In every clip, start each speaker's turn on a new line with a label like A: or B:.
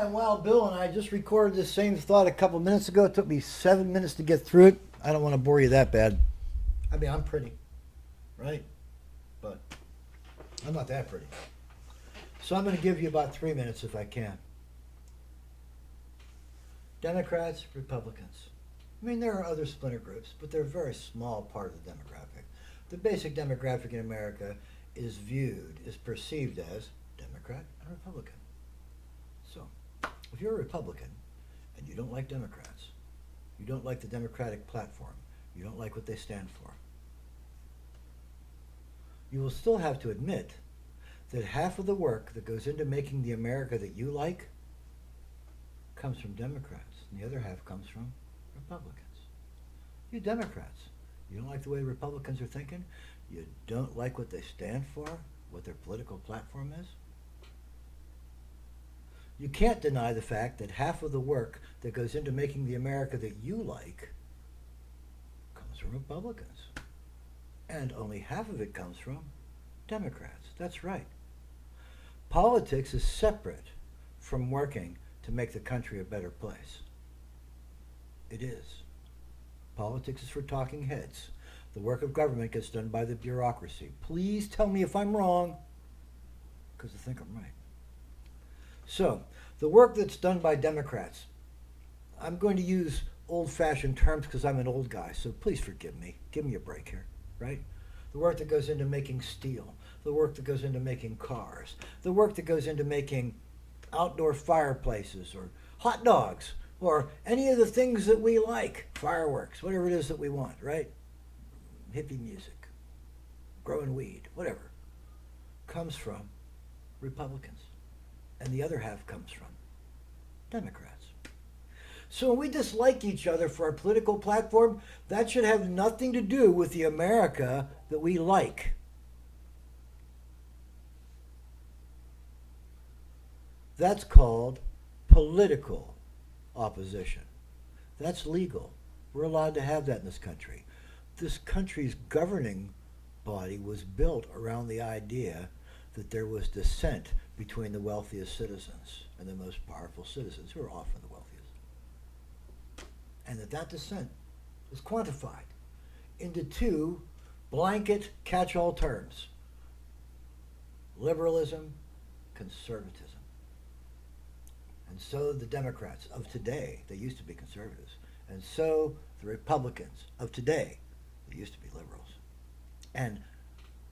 A: and Wild Bill and I just recorded this same thought a couple minutes ago. It took me 7 minutes to get through it. I don't want to bore you that bad. I mean, I'm pretty, right? But I'm not that pretty. So I'm going to give you about 3 minutes if I can. Democrats, Republicans. I mean, there are other splinter groups, but they're a very small part of the demographic. The basic demographic in America is perceived as Democrat and Republican. So, if you're a Republican and you don't like Democrats, you don't like the Democratic platform, you don't like what they stand for, you will still have to admit that half of the work that goes into making the America that you like comes from Democrats, and the other half comes from Republicans. You Democrats, you don't like the way Republicans are thinking, you don't like what they stand for, what their political platform is. You can't deny the fact that half of the work that goes into making the America that you like comes from Republicans. And only half of it comes from Democrats. That's right. Politics is separate from working to make the country a better place. It is. Politics is for talking heads. The work of government gets done by the bureaucracy. Please tell me if I'm wrong, because I think I'm right. So, the work that's done by Democrats, I'm going to use old-fashioned terms because I'm an old guy, so please forgive me. Give me a break here, right? The work that goes into making steel, the work that goes into making cars, the work that goes into making outdoor fireplaces or hot dogs or any of the things that we like, fireworks, whatever it is that we want, right? Hippie music, growing weed, whatever, comes from Republicans. And the other half comes from Democrats. So when we dislike each other for our political platform, that should have nothing to do with the America that we like. That's called political opposition. That's legal. We're allowed to have that in this country. This country's governing body was built around the idea that there was dissent between the wealthiest citizens and the most powerful citizens, who are often the wealthiest. And that dissent was quantified into two blanket catch-all terms: liberalism, conservatism. And so the Democrats of today, they used to be conservatives, and so the Republicans of today, they used to be liberals. And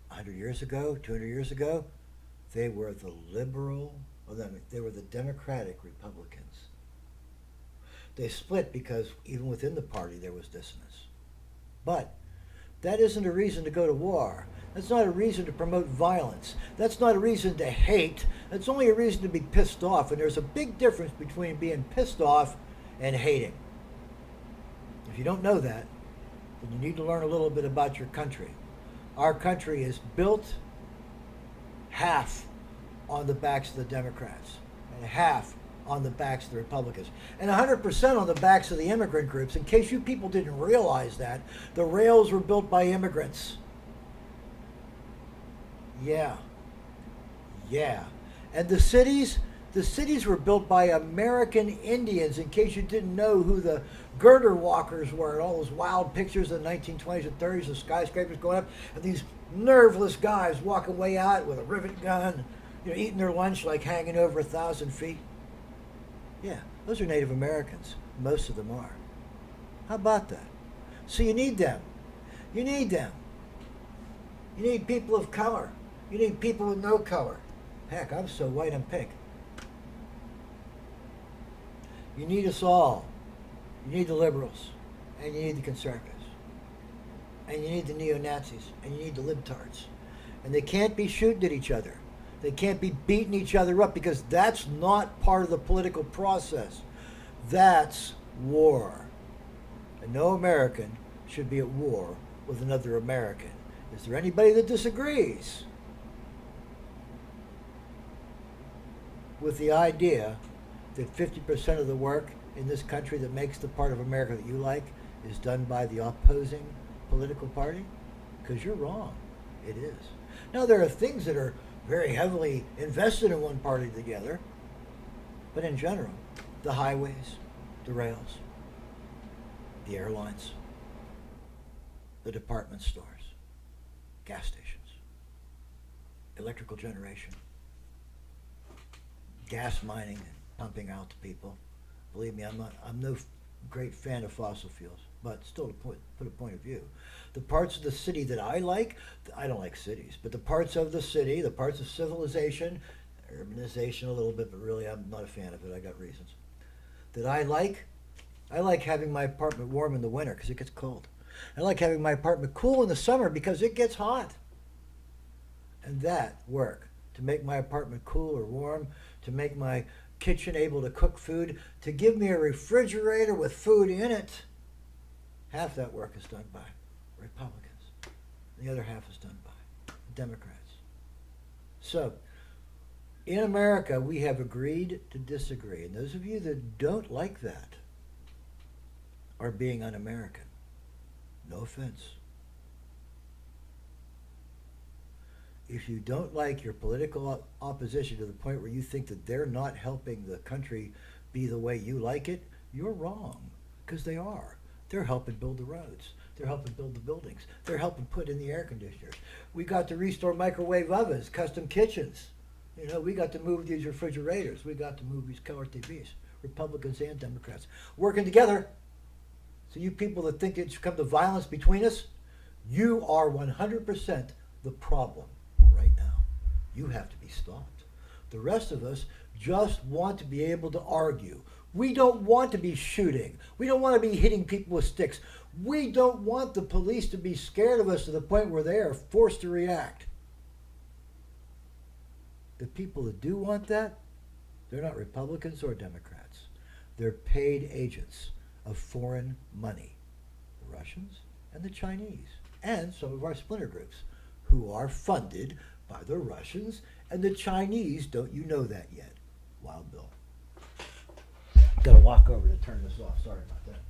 A: 100 years ago, 200 years ago, they were the they were the Democratic Republicans. They split because even within the party there was dissonance. But that isn't a reason to go to war. That's not a reason to promote violence. That's not a reason to hate. That's only a reason to be pissed off. And there's a big difference between being pissed off and hating. If you don't know that, then you need to learn a little bit about your country. Our country is built half on the backs of the Democrats and half on the backs of the Republicans, and 100% on the backs of the immigrant groups. In case you people didn't realize that, the rails were built by immigrants. Yeah. And the cities were built by American Indians, in case you didn't know who the girder walkers were, and all those wild pictures of the 1920s and 30s, the skyscrapers going up, and these nerveless guys walking way out with a rivet gun, eating their lunch like hanging over 1,000 feet. Yeah, those are Native Americans. Most of them are. How about that? So you need them. You need people of color. You need people with no color. Heck, I'm so white I'm pink. You need us all. You need the liberals, and you need the conservatives, and you need the neo-Nazis, and you need the libtards. And they can't be shooting at each other. They can't be beating each other up, because that's not part of the political process. That's war. And no American should be at war with another American. Is there anybody that disagrees with the idea that 50% of the work in this country that makes the part of America that you like is done by the opposing political party? Because you're wrong. It is. Now, there are things that are very heavily invested in one party or the other. But in general, the highways, the rails, the airlines, the department stores, gas stations, electrical generation, gas mining and pumping out to people. Believe me, I'm no great fan of fossil fuels, but still to put a point of view. The parts of the city that I like, I don't like cities, but the parts of the city, the parts of civilization, urbanization a little bit, but really I'm not a fan of it. I got reasons. That I like having my apartment warm in the winter because it gets cold. I like having my apartment cool in the summer because it gets hot. And that work to make my apartment cool or warm, to make my kitchen able to cook food, to give me a refrigerator with food in it, half that work is done by Republicans. The other half is done by Democrats. So, in America, we have agreed to disagree. And those of you that don't like that are being un-American. No offense. If you don't like your political opposition to the point where you think that they're not helping the country be the way you like it, you're wrong. Because they are. They're helping build the roads. They're helping build the buildings. They're helping put in the air conditioners. We got to restore microwave ovens, custom kitchens. You know, we got to move these refrigerators. We got to move these color TVs. Republicans and Democrats working together. So you people that think it should come to violence between us, you are 100% the problem right now. You have to be stopped. The rest of us just want to be able to argue. We don't want to be shooting. We don't want to be hitting people with sticks. We don't want the police to be scared of us to the point where they are forced to react. The people that do want that, they're not Republicans or Democrats. They're paid agents of foreign money, the Russians and the Chinese, and some of our splinter groups who are funded by the Russians and the Chinese. Don't you know that yet? Wild Bill. Gotta walk over to turn this off. Sorry about that.